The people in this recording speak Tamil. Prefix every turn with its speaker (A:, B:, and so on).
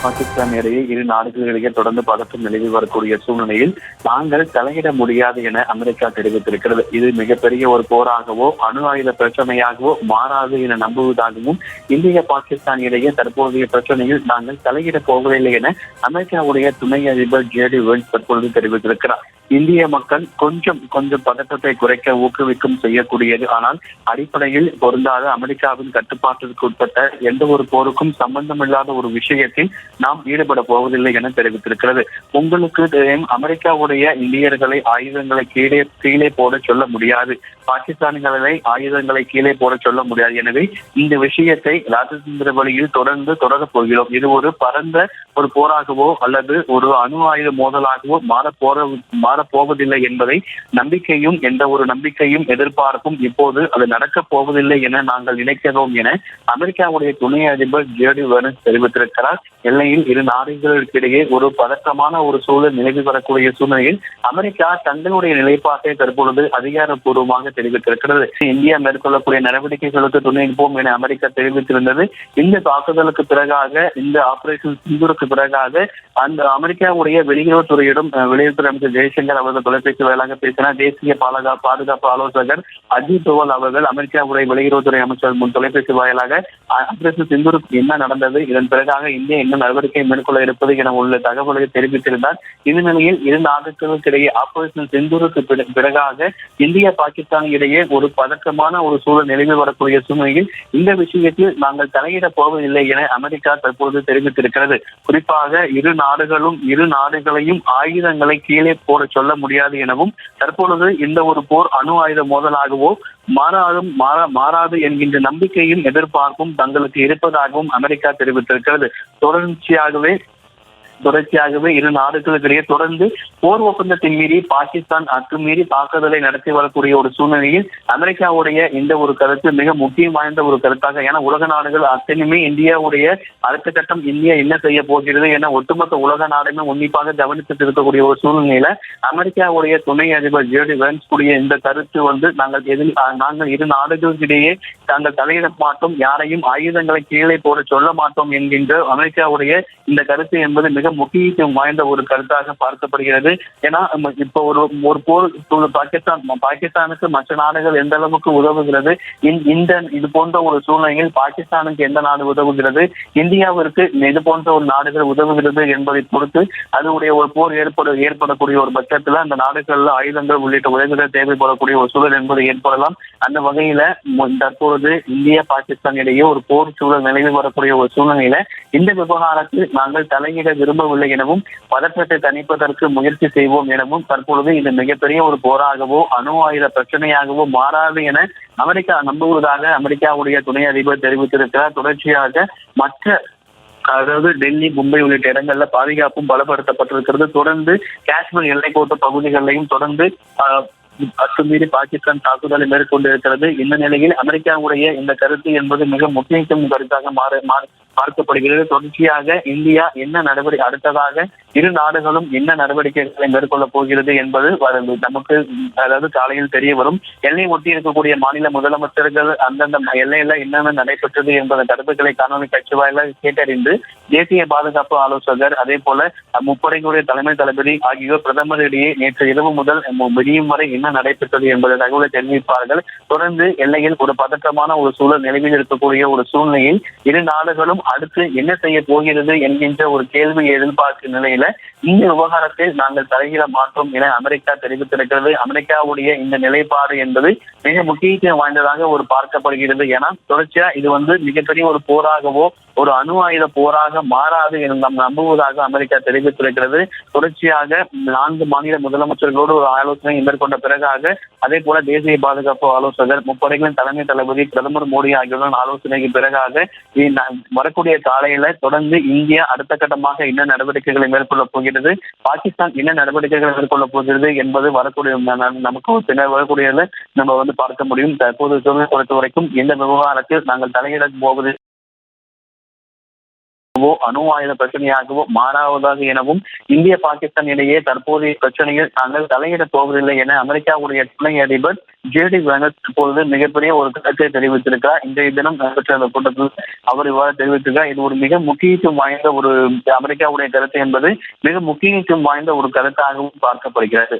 A: பாகிஸ்தான் இடையே இரு நாடுகளிடையே தொடர்ந்து பதற்றம் நிலவி வரக்கூடிய சூழ்நிலையில் நாங்கள் தலையிட முடியாது என அமெரிக்கா தெரிவித்திருக்கிறது. இது மிகப்பெரிய ஒரு போராகவோ அணு ஆயுத பிரச்சனையாகவோ மாறாது என நம்புவதாகவும் இந்திய பாகிஸ்தான் இடையே தற்போதைய பிரச்சனையில் நாங்கள் தலையிடப் போவதில்லை என அமெரிக்காவுடைய துணை அதிபர் ஜே.டி. வென்ஸ் தற்பொழுது தெரிவித்திருக்கிறார். இந்திய மக்கள் கொஞ்சம் பதற்றத்தை குறைக்க ஊக்குவிக்கும் செய்யக்கூடியது, ஆனால் அடிப்படையில் பொருந்தாத அமெரிக்காவின் கட்டுப்பாட்டிற்கு உட்பட்ட எந்த ஒரு போருக்கும் சம்பந்தமில்லாத ஒரு விஷயத்தில் நாம் ஈடுபட போவதில்லை என தெரிவித்திருக்கிறது. உங்களுக்கு அமெரிக்காவுடைய இந்தியர்களை ஆயுதங்களை கீழே போட சொல்ல முடியாது, பாகிஸ்தானிகளை ஆயுதங்களை கீழே போட சொல்ல முடியாது. எனவே இந்த விஷயத்தை ராஜதந்திர வழியில் தொடரப் போகிறோம். இது ஒரு பரந்த ஒரு போராகவோ அல்லது ஒரு அணு ஆயுத மோதலாகவோ மாறப்போவதில்லை என்பதை எந்த ஒரு நம்பிக்கையும் எதிர்பார்ப்பும் இப்போது அது நடக்கப் போவதில்லை என நாங்கள் நினைக்கிறோம் என அமெரிக்காவுடைய துணை அதிபர் ஜே.டி. வென்ஸ் தெரிவித்திருக்கிறார். எல்லையில் இரு நாடுகளுக்கிடையே ஒரு பதற்றமான ஒரு சூழல் நிலவி வரக்கூடிய சூழ்நிலையில் அமெரிக்கா தங்களுடைய நிலைப்பாட்டை தற்பொழுது அதிகாரப்பூர்வமாக தெரிவித்திருக்கிறது. இந்தியா மேற்கொள்ளக்கூடிய நடவடிக்கைகளுக்கு துணை நிற்போம் என அமெரிக்கா தெரிவித்திருந்தது. இந்த தாக்குதலுக்கு பிறகாக, இந்த ஆபரேஷன் சிந்தூருக்கு பிறகாக அந்த அமெரிக்காவுடைய வெளியுறவுத்துறையிடம் வெளியுறவுத்துறை அமைச்சர் ஜெய்சங்கர் அவர்கள் தொலைபேசி வாயிலாக பேசினார். தேசிய பாதுகாப்பு ஆலோசகர் அஜித் தோவல் அவர்கள் அமெரிக்காவுடைய வெளியுறவுத்துறை அமைச்சர் முன் தொலைபேசி வாயிலாக ஆபரேஷன் சிந்தூருக்கு என்ன நடந்தது, இதன் பிறகாக இந்தியா என்ன நடவடிக்கை மேற்கொள்ள இருப்பது என உள்ள தகவல்களை தெரிவித்திருந்தார். இந்த நிலையில் இரு நாடுகளுக்கிடையே ஆபரேஷன் சிந்தூருக்கு பிறகாக இந்தியா பாகிஸ்தான் இடையே ஒரு பதற்றமான ஒரு சூழல் நிலவி வரக்கூடிய சூழ்நிலையில் இந்த விஷயத்தில் நாங்கள் தலையிடப் போவதில்லை என அமெரிக்கா தற்போது தெரிவித்திருக்கிறது. குறிப்பாக இரு நாடுகளையும் ஆயுதங்களை கீழே போட சொல்ல முடியாது எனவும் தற்பொழுது இந்த ஒரு போர் அணு ஆயுத மோதலாகவோ மாறாது என்கின்ற நம்பிக்கையும் எதிர்பார்ப்பும் தங்களுக்கு இருப்பதாகவும் அமெரிக்கா தெரிவித்திருக்கிறது. தொடர்ச்சியாகவே இரு நாடுகளுக்கிடையே தொடர்ந்து போர் ஒப்பந்தத்தின் மீறி பாகிஸ்தான் அத்துமீறி தாக்குதலை நடத்தி வரக்கூடிய ஒரு சூழ்நிலையில் அமெரிக்காவுடைய இந்த ஒரு கருத்து மிக முக்கியம் வாய்ந்த ஒரு கருத்தாக, ஏன்னா உலக நாடுகள் அத்தனையுமே இந்தியாவுடைய அடுத்த கட்டம் இந்தியா என்ன செய்ய போகிறது என ஒட்டுமொத்த உலக நாடுமே உன்னிப்பாக கவனித்துட்டு இருக்கக்கூடிய ஒரு சூழ்நிலையில அமெரிக்காவுடைய துணை அதிபர் ஜே.டி. வென்ஸ் கூடிய இந்த கருத்து நாங்கள் இரு நாடுகளுக்கிடையே தாங்கள் தலையிட மாட்டோம், யாரையும் ஆயுதங்களை கீழே போட சொல்ல மாட்டோம் என்கின்ற அமெரிக்காவுடைய இந்த கருத்து என்பது மிக முக்கியத்துவம் வாய்ந்த ஒரு கருத்தாக பார்க்கப்படுகிறது. ஏன்னா இப்போ ஒரு போர் பாகிஸ்தானுக்கு மற்ற நாடுகள் எந்த அளவுக்கு உதவுகிறது, இது போன்ற ஒரு சூழ்நிலையில் பாகிஸ்தானுக்கு எந்த நாடு உதவுகிறது, இந்தியாவிற்கு இது போன்ற ஒரு நாடுகள் உதவுகிறது என்பதை பொறுத்து அதனுடைய ஒரு போர் ஏற்படக்கூடிய ஒரு பட்சத்துல அந்த நாடுகள்ல ஆயுதங்கள் உள்ளிட்ட உதவிகள் தேவைப்படக்கூடிய ஒரு சூழல் என்பது ஏற்படலாம். அந்த வகையில தற்பொழுது இந்தியா பாகிஸ்தான் இடையே ஒரு போர் சூழல் நிலவி வரக்கூடிய ஒரு சூழ்நிலையில இந்த விவகாரத்தில் நாங்கள் தலையிட விரும்பவில்லை எனவும் பதற்றத்தை தணிப்பதற்கு முயற்சி செய்வோம் எனவும் தற்பொழுது இது மிகப்பெரிய ஒரு போராகவோ அணு ஆயுத பிரச்சனையாகவோ மாறாது என அமெரிக்கா நம்புவதாக அமெரிக்காவுடைய துணை அதிபர் தெரிவித்திருக்கிறார். தொடர்ச்சியாக அதாவது டெல்லி, மும்பை உள்ளிட்ட இடங்கள்ல பாதுகாப்பும் பலப்படுத்தப்பட்டிருக்கிறது. தொடர்ந்து காஷ்மீர் எல்லைக்கோட்டு பகுதிகளிலையும் தொடர்ந்து அத்துமீறி பாகிஸ்தான் தாக்குதலை மேற்கொண்டிருக்கிறது. இந்த நிலையில் அமெரிக்காவுடைய இந்த கருத்து என்பது மிக முக்கியத்துவம் கருத்தாக பார்க்கப்படுகிறது. தொடர்ச்சியாக இந்தியா அடுத்ததாக இரு நாடுகளும் என்ன நடவடிக்கைகளை மேற்கொள்ள போகிறது என்பது நமக்கு அதாவது காலையில் தெரிய வரும். எல்லை ஒட்டி இருக்கக்கூடிய மாநில முதலமைச்சர்கள் அந்தந்த எல்லையில என்னென்ன நடைபெற்றது என்பதன் கருத்துக்களை காணொலி காட்சி வாயிலாக கேட்டறிந்து தேசிய பாதுகாப்பு ஆலோசகர் அதே போல முப்படைகளுடைய தலைமை தளபதி ஆகியோர் பிரதமரிடையே நேற்று இரவு முதல் விடியும் வரை என்ன நடைபெற்றது என்பதை தகவலை தெரிவிப்பார்கள். தொடர்ந்து எல்லையில் ஒரு பதற்றமான ஒரு சூழல் நிலவில் இருக்கக்கூடிய ஒரு சூழ்நிலையில் இரு நாடுகளும் அடுத்து என்ன செய்ய போகிறது என்கின்ற ஒரு கேள்வியை எதிர்பார்க்கும் நிலையில இந்த விவகாரத்தில் நாங்கள் தலையிட மாற்றோம் என அமெரிக்கா தெரிவித்திருக்கிறது. அமெரிக்காவுடைய இந்த நிலைப்பாடு என்பது மிக முக்கியத்துவம் வாய்ந்ததாக ஒரு பார்க்கப்படுகிறது. ஏன்னா தொடர்ச்சியா இது மிகப்பெரிய ஒரு போராகவோ ஒரு அணு ஆயுத போராக மாறாது என நாம் நம்புவதாக அமெரிக்கா தெரிவித்திருக்கிறது. தொடர்ச்சியாக 4 மாநில முதலமைச்சர்களோடு ஒரு ஆலோசனை மேற்கொண்ட பிறகாக அதே போல தேசிய பாதுகாப்பு ஆலோசகர், முப்படைகளின் தலைமை தளபதி, பிரதமர் மோடி ஆகியோருடன் ஆலோசனைக்கு பிறகாக வரக்கூடிய காலையில தொடர்ந்து இந்தியா அடுத்த கட்டமாக என்ன நடவடிக்கைகளை மேற்கொள்ள போகிறது, பாகிஸ்தான் என்ன நடவடிக்கைகளை மேற்கொள்ள போகிறது என்பது நமக்கு பின்னர் வரக்கூடியதை நம்ம பார்க்க முடியும். தற்போது பொறுத்த வரைக்கும் இந்த விவகாரத்தில் நாங்கள் தலையிட போவது அணு ஆயுத பிரச்சனையாகவோ மாறாவதாக எனவும் இந்திய பாகிஸ்தான் இடையே தற்போதைய பிரச்சனையில் தாங்கள் தலையிடப் போவதில்லை என அமெரிக்காவுடைய துணை அதிபர் ஜேடி வேனஸ் இப்பொழுது மிகப்பெரிய ஒரு கருத்தை தெரிவித்திருக்கிறார். இன்றைய தினம் நடைபெற்ற அந்த கூட்டத்தில் அவர் இவ்வாறு தெரிவித்திருக்கிறார். இது ஒரு மிக முக்கியத்துவம் வாய்ந்த ஒரு அமெரிக்காவுடைய கருத்து என்பது மிக முக்கியத்துவம் வாய்ந்த ஒரு கருத்தாகவும் பார்க்கப்படுகிறது.